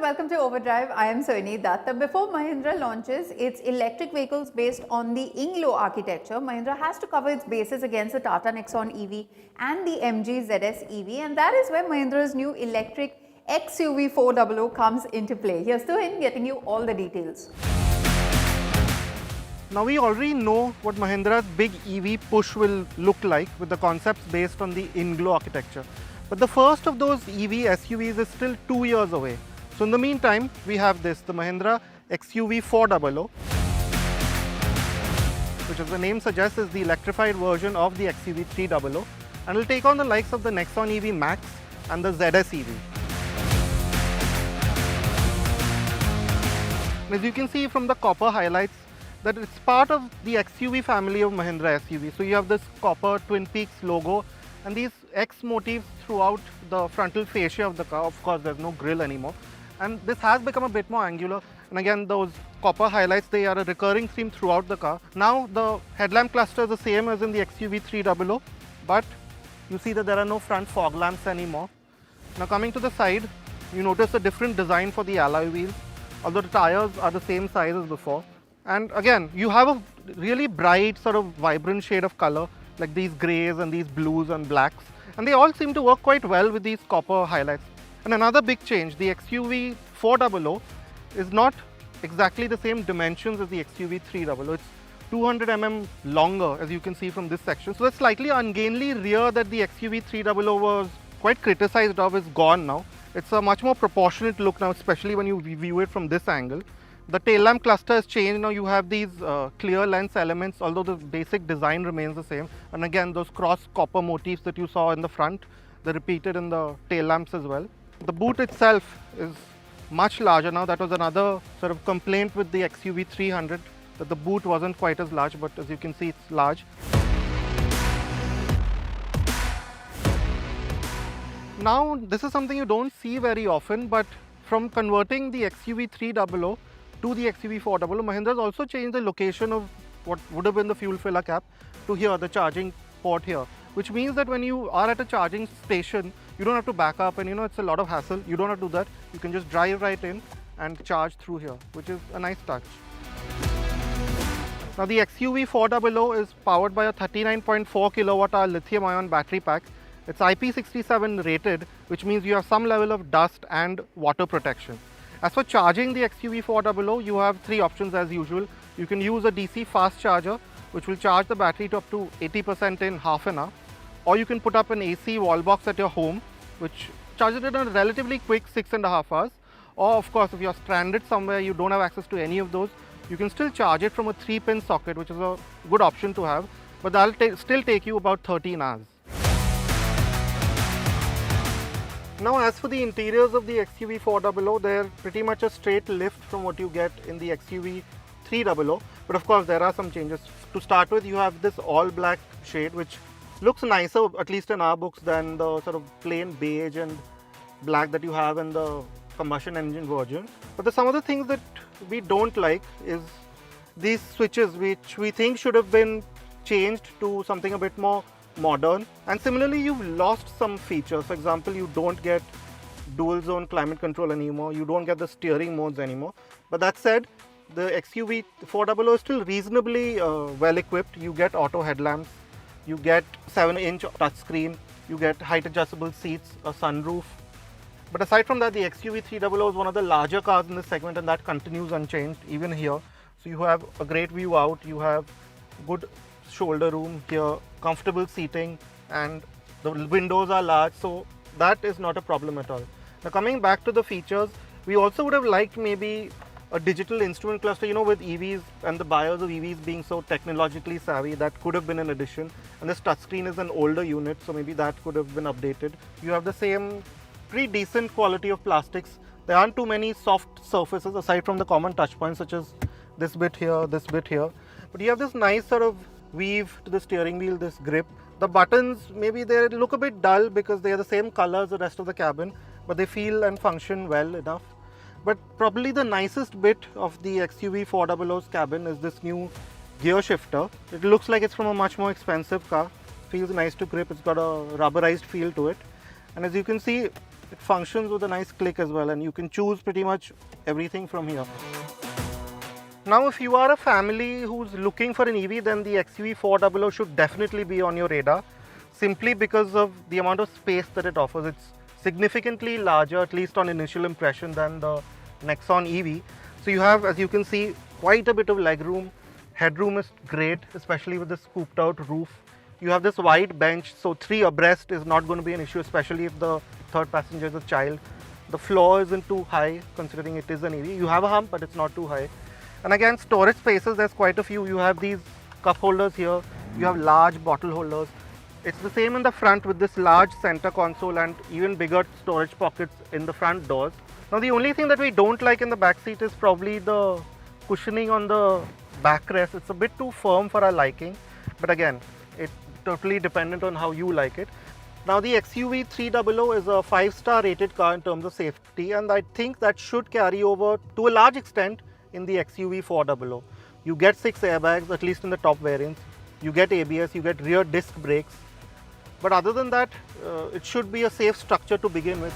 and welcome to Overdrive. I am Soini Datta. Before Mahindra launches its electric vehicles based on the Inglo architecture, Mahindra has to cover its bases against the Tata Nexon EV and the MG ZS EV, and that is where Mahindra's new electric XUV400 comes into play. Here's Tuhin getting you all the details. Now we already know what Mahindra's big EV push will look like with the concepts based on the Inglo architecture. But the first of those EV SUVs is still 2 years away. So in the meantime, we have this, the Mahindra XUV400, which as the name suggests is the electrified version of the XUV300, and will take on the likes of the Nexon EV Max and the ZS EV. As you can see from the copper highlights, that it's part of the XUV family of Mahindra SUV. So you have this copper Twin Peaks logo and these X motifs throughout the frontal fascia of the car. Of course, there's no grille anymore. And this has become a bit more angular. And again, those copper highlights, they are a recurring theme throughout the car. Now, the headlamp cluster is the same as in the XUV300, but you see that there are no front fog lamps anymore. Now, coming to the side, you notice a different design for the alloy wheels, although the tires are the same size as before. And again, you have a really bright, sort of vibrant shade of color, like these grays and these blues and blacks. And they all seem to work quite well with these copper highlights. And another big change, the XUV400 is not exactly the same dimensions as the XUV300. It's 200 mm longer, as you can see from this section. So the slightly ungainly rear that the XUV300 was quite criticized of is gone now. It's a much more proportionate look now, especially when you view it from this angle. The tail lamp cluster has changed. Now you have these clear lens elements, although the basic design remains the same. And again, those cross copper motifs that you saw in the front, they're repeated in the tail lamps as well. The boot itself is much larger now. That was another sort of complaint with the XUV300, that the boot wasn't quite as large, but as you can see, it's large. Now, this is something you don't see very often, but from converting the XUV300 to the XUV400, Mahindra has also changed the location of what would have been the fuel filler cap to here, the charging port here, which means that when you are at a charging station, you don't have to back up and it's a lot of hassle. You don't have to do that. You can just drive right in and charge through here, which is a nice touch. Now the XUV400 is powered by a 39.4 kilowatt-hour lithium-ion battery pack. It's IP67 rated, which means you have some level of dust and water protection. As for charging the XUV400, you have three options as usual. You can use a DC fast charger, which will charge the battery to up to 80% in half an hour. Or you can put up an AC wall box at your home, which charges it in a relatively quick 6.5 hours. Or of course, if you're stranded somewhere, you don't have access to any of those, you can still charge it from a 3-pin socket, which is a good option to have, but that'll still take you about 13 hours. Now, as for the interiors of the XUV400, they're pretty much a straight lift from what you get in the XUV300, but of course there are some changes. To start with, you have this all black shade, which looks nicer, at least in our books, than the sort of plain beige and black that you have in the combustion engine version. But some of the things that we don't like is these switches, which we think should have been changed to something a bit more modern. And similarly, you've lost some features. For example, you don't get dual zone climate control anymore. You don't get the steering modes anymore. But that said, the XUV400 is still reasonably well equipped. You get auto headlamps, you get 7-inch touchscreen, you get height adjustable seats, a sunroof. But aside from that, the XUV300 is one of the larger cars in this segment, and that continues unchanged even here. So you have a great view out, you have good shoulder room here, comfortable seating, and the windows are large, so that is not a problem at all. Now coming back to the features, we also would have liked maybe a digital instrument cluster, with EVs and the buyers of EVs being so technologically savvy. That could have been an addition. And this touchscreen is an older unit, so maybe that could have been updated. You have the same pretty decent quality of plastics. There aren't too many soft surfaces aside from the common touch points, such as this bit here, this bit here. But you have this nice sort of weave to the steering wheel, this grip. The buttons, maybe they look a bit dull because they are the same color as the rest of the cabin, but they feel and function well enough. But probably the nicest bit of the XUV400's cabin is this new gear shifter. It looks like it's from a much more expensive car. Feels nice to grip. It's got a rubberized feel to it. And as you can see, It functions with a nice click as well, and you can choose pretty much everything from here. Now, if you are a family who's looking for an EV, then the XUV400 should definitely be on your radar, simply because of the amount of space that it offers. It's significantly larger, at least on initial impression, than the Nexon EV. So you have, as you can see, quite a bit of legroom. Headroom is great, especially with the scooped out roof. You have this wide bench, so 3 abreast is not going to be an issue, especially if the third passenger is a child. The floor isn't too high, considering it is an EV. You have a hump, but it's not too high. And again, storage spaces, there's quite a few. You have these cup holders here. You have large bottle holders. It's the same in the front with this large center console and even bigger storage pockets in the front doors. Now, the only thing that we don't like in the back seat is probably the cushioning on the backrest. It's a bit too firm for our liking, but again, it's totally dependent on how you like it. Now, the XUV300 is a 5-star rated car in terms of safety, and I think that should carry over to a large extent in the XUV400. You get 6 airbags, at least in the top variants. You get ABS, you get rear disc brakes. But other than that, it should be a safe structure to begin with.